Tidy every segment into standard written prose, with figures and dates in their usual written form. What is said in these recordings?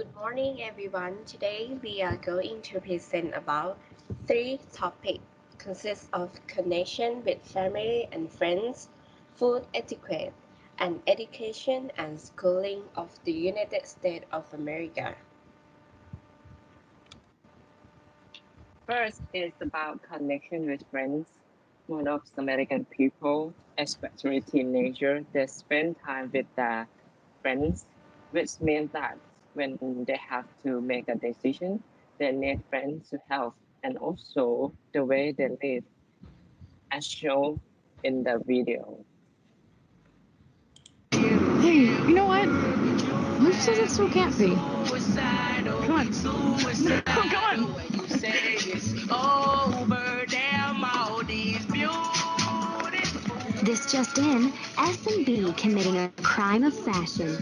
Good morning, everyone. Today we are going to present about three topics consists of connection with family and friends, food etiquette, and education and schooling of the United States of America. First is about connection with friends. Most of American people, especially teenagers, they spend time with their friends, which means that when they have to make a decision, they need friends to help, and also the way they live, as shown in the video. Hey, you know what? Who says it still can't be? Come on. Come on. This just in, S&B committing a crime of fashion.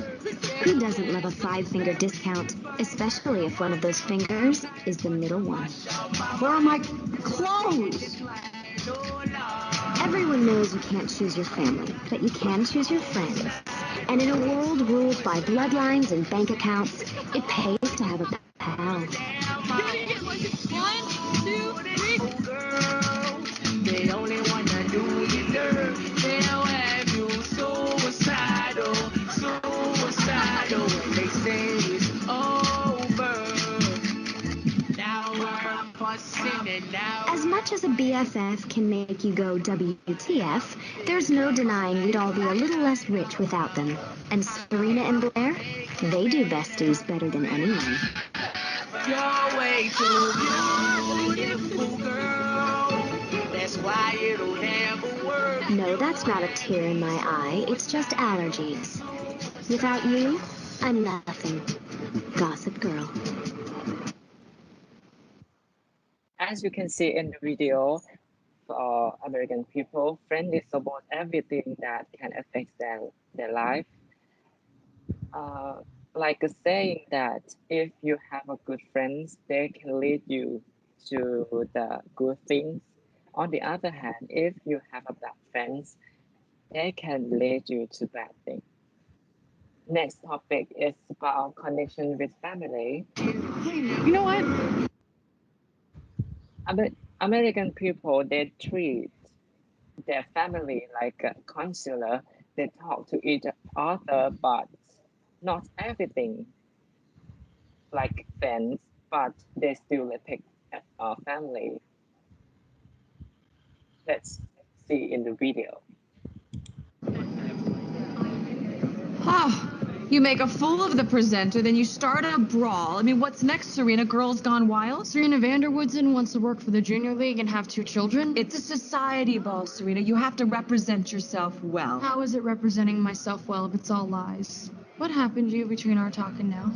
Who doesn't love a five-finger discount, especially if one of those fingers is the middle one? Where are my clothes? Everyone knows you can't choose your family, but you can choose your friends. And in a world ruled by bloodlines and bank accounts, it pays to have a pal. One, two, three. They only wanna do you dirt. They'll have you suicidal. They say it's over. Now we're fussing and now. As much as a BFF can make you go WTF, there's no denying we'd all be a little less rich without them. And Serena and Blair, they do besties better than anyone. You're way too beautiful, girl. That's why it'll never work. No, that's not a tear in my eye. It's just allergies. Without you, I'm nothing. Gossip Girl. As you can see in the video, for American people, friends is about everything that can affect their life. Uh, like a saying that if you have a good friends, they can lead you to the good things. On the other hand, if you have a bad friends, they can lead you to bad things. Next topic is about connection with family. Hey, you know what? American people, they treat their family like a counselor. They talk to each other, but not everything like friends, but they still respect our family. Let's see in the video. You make a fool of the presenter, then you start a brawl. I mean, what's next, Serena? Girls Gone Wild? Serena Vanderwoodson wants to work for the Junior League and have 2 children? It's a society ball, Serena. You have to represent yourself well. How is it representing myself well if it's all lies? What happened to you between our talking now?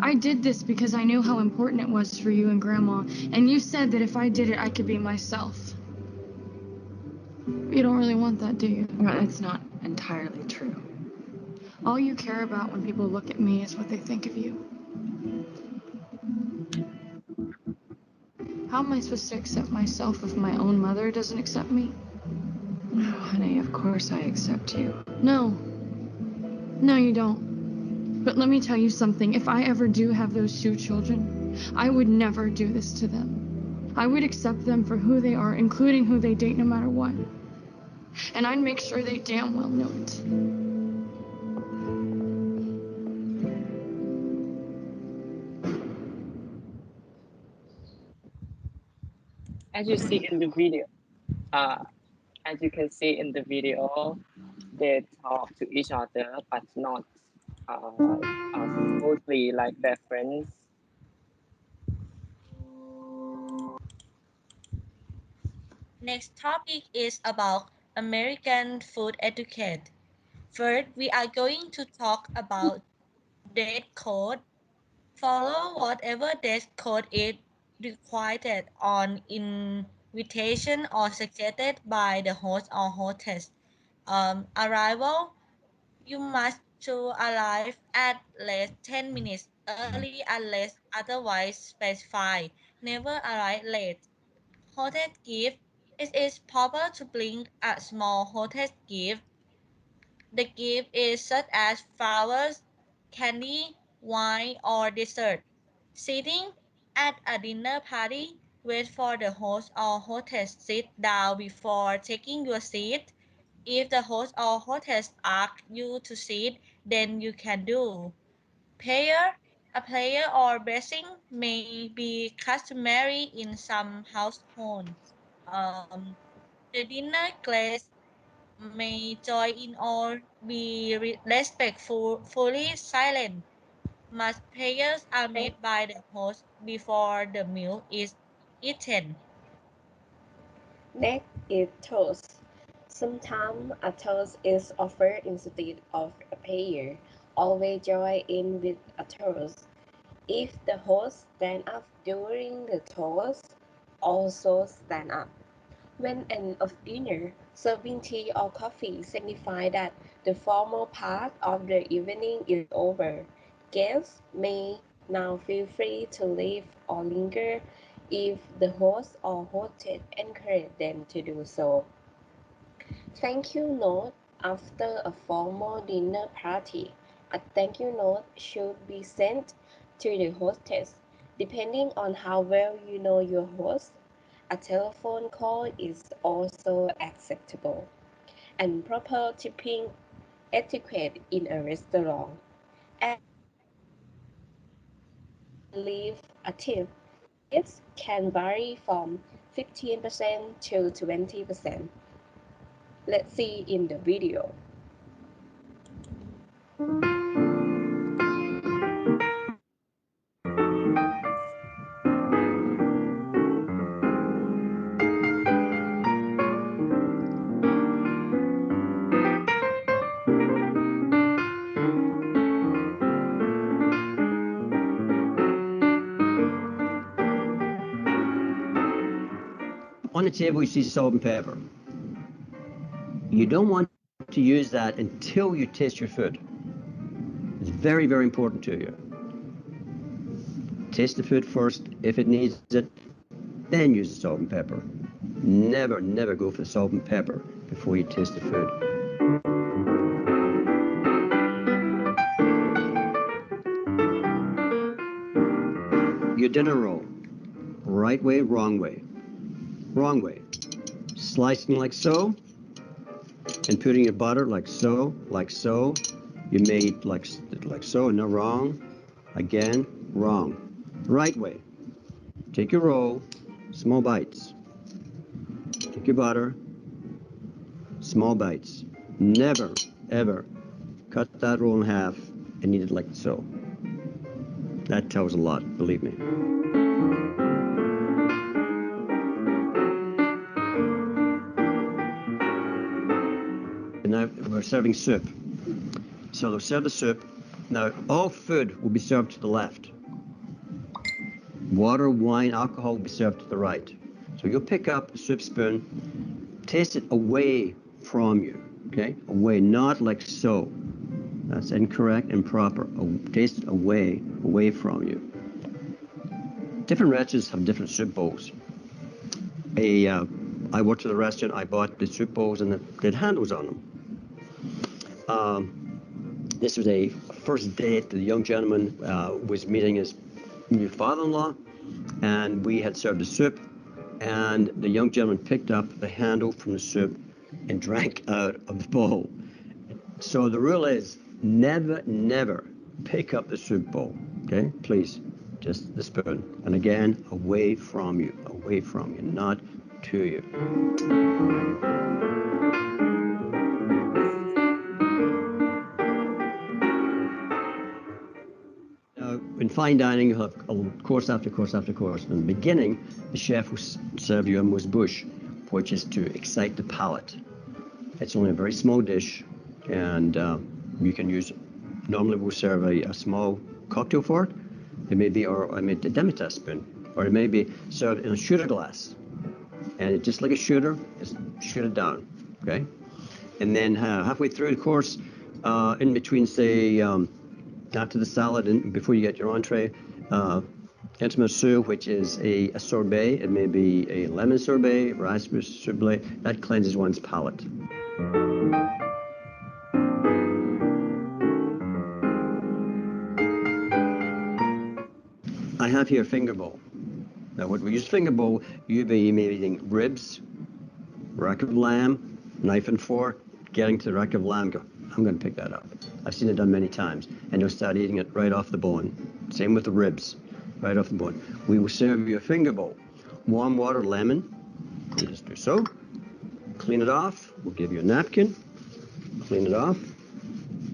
I did this because I knew how important it was for you and Grandma, and you said that if I did it, I could be myself. You don't really want that, do you? Well, it's not entirely true. All you care about when people look at me is what they think of you. How am I supposed to accept myself if my own mother doesn't accept me? Oh, honey, of course I accept you. No. No, you don't. But let me tell you something. If I ever do have those 2 children, I would never do this to them. I would accept them for who they are, including who they date, no matter what. And I'd make sure they damn well know it. As you see in the video, uh, as you can see in the video, they talk to each other, but not smoothly like their friends. Next topic is about American food etiquette. First, we are going to talk about dress code. Follow whatever dress code is required on invitation or suggested by the host or hostess. Arrival, you must to arrive at least 10 minutes early unless otherwise specified. Never arrive late. Hostess gift, it is proper to bring a small hostess gift. The gift is such as flowers, candy, wine, or dessert. Sitting at a dinner party, wait for the host or hostess sit down before taking your seat. If the host or hostess asks you to sit, then you can do. Prayer, a prayer or blessing may be customary in some households. Um, the dinner guests may join in or be respectful, fully silent. Mass prayers are made by the host before the meal is eaten. Next is toast. Sometimes a toast is offered instead of a prayer. Always join in with a toast. If the host stand up during the toast, also stand up. When end of dinner, serving tea or coffee signify that the formal part of the evening is over. Guests may now feel free to leave or linger if the host or hostess encourage them to do so. Thank you note after a formal dinner party. A thank you note should be sent to the hostess. Depending on how well you know your host, a telephone call is also acceptable. And proper tipping etiquette in a restaurant. As and leave a tip, tips can vary from 15% to 20%. Let's see in the video. On the table, you see salt and pepper. You don't want to use that until you taste your food. It's very, very important to you. Taste the food first. If it needs it, then use the salt and pepper. Never, never go for the salt and pepper before you taste the food. Your dinner roll. Right way, wrong way. Wrong way. Slicing like so, and putting your butter like so, like so. You made like so, no wrong. Again, wrong. Right way. Take your roll, small bites. Take your butter, small bites. Never, ever cut that roll in half and eat it like so. That tells a lot, believe me. And now we're serving soup. So they'll serve the soup. Now all food will be served to the left. Water, wine, alcohol will be served to the right. So you'll pick up a soup spoon, taste it away from you, okay? Away, not like so. That's incorrect, improper. Taste it away from you. Different restaurants have different soup bowls. I worked at a restaurant, I bought the soup bowls and they had handles on them. This was a first date. The young gentleman was meeting his new father-in-law, and we had served the soup, and the young gentleman picked up the handle from the soup and drank out of the bowl. So the rule is never, never pick up the soup bowl, okay? Please, just the spoon. And again, away from you, not to you. In fine dining, you have course after course after course. In the beginning, the chef will serve you a amuse-bouche, which is to excite the palate. It's only a very small dish, and you can use. Normally, we'll serve a small cocktail fork. It may be, or I made a demi-tasse spoon, or it may be served in a shooter glass, and it's just like a shooter, just shoot it down, okay? And then halfway through the course, in between, say, after the salad and before you get your entree, tiramisu, which is a sorbet. It may be a lemon sorbet, raspberry sorbet. That cleanses one's palate. have here finger bowl. Now, when we use finger bowl, you may be eating ribs, rack of lamb, knife and fork, getting to the rack of lamb, go, I'm going to pick that up. I've seen it done many times, and you'll start eating it right off the bone. Same with the ribs, right off the bone. We will serve you a finger bowl. Warm water, lemon, you just do so. Clean it off. We'll give you a napkin. Clean it off.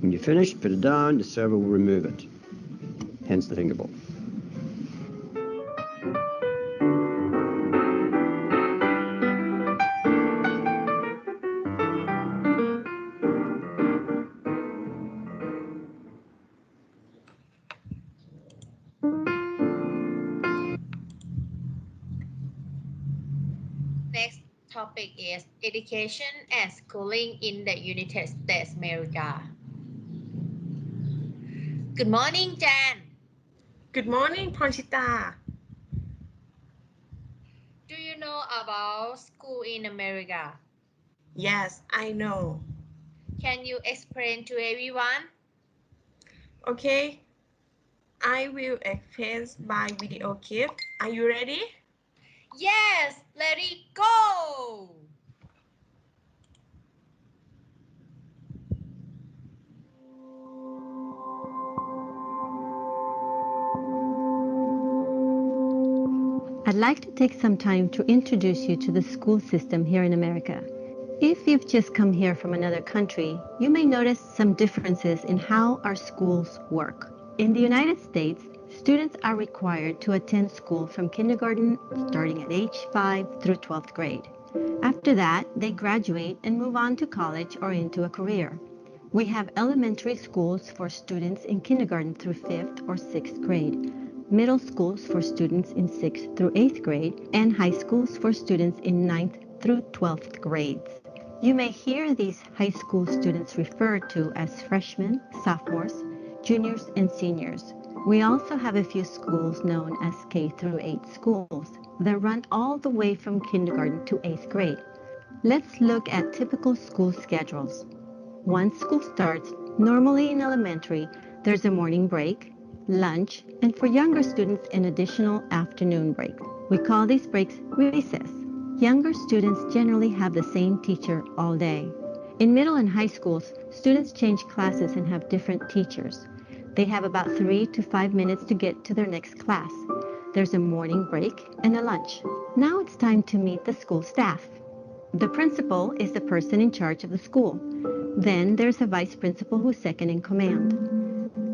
When you finish, put it down. The server will remove it. Hence the finger bowl. Next topic is education and schooling in the United States America. Good morning, Jan. Good morning, Pornchita. Do you know about school in America? Yes, I know. Can you explain to everyone? Okay, I will explain by video clip. Are you ready? Yes, let it go! I'd like to take some time to introduce you to the school system here in America. If you've just come here from another country, you may notice some differences in how our schools work. In the United States, students are required to attend school from kindergarten starting at age 5 through 12th grade. After that, they graduate and move on to college or into a career. We have elementary schools for students in kindergarten through 5th or 6th grade, middle schools for students in 6th through 8th grade, and high schools for students in 9th through 12th grades. You may hear these high school students referred to as freshmen, sophomores, juniors, and seniors. We also have a few schools known as K through 8 schools that run all the way from kindergarten to 8th grade. Let's look at typical school schedules. Once school starts, normally in elementary, there's a morning break, lunch, and for younger students, an additional afternoon break. We call these breaks recess. Younger students generally have the same teacher all day. In middle and high schools, students change classes and have different teachers. They have about 3 to 5 minutes to get to their next class. There's a morning break and a lunch. Now it's time to meet the school staff. The principal is the person in charge of the school. Then there's a vice principal who's second in command.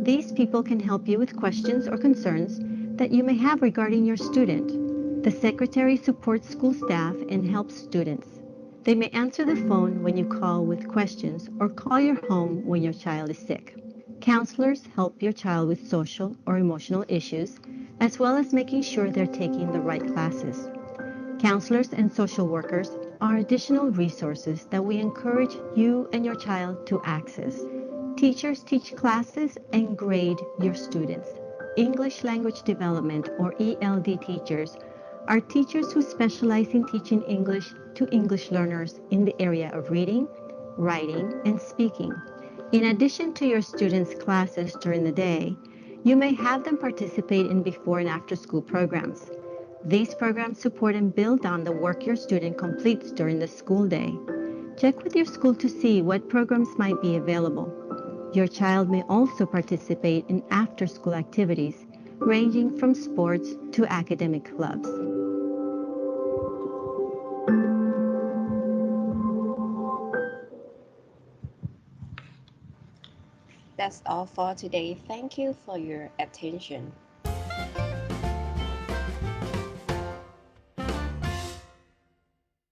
These people can help you with questions or concerns that you may have regarding your student. The secretary supports school staff and helps students. They may answer the phone when you call with questions or call your home when your child is sick. Counselors help your child with social or emotional issues, as well as making sure they're taking the right classes. Counselors and social workers are additional resources that we encourage you and your child to access. Teachers teach classes and grade your students. English Language Development, or ELD teachers, are teachers who specialize in teaching English to English learners in the area of reading, writing, and speaking. In addition to your students' classes during the day, you may have them participate in before and after school programs. These programs support and build on the work your student completes during the school day. Check with your school to see what programs might be available. Your child may also participate in after-school activities, ranging from sports to academic clubs. That's all for today. Thank you for your attention.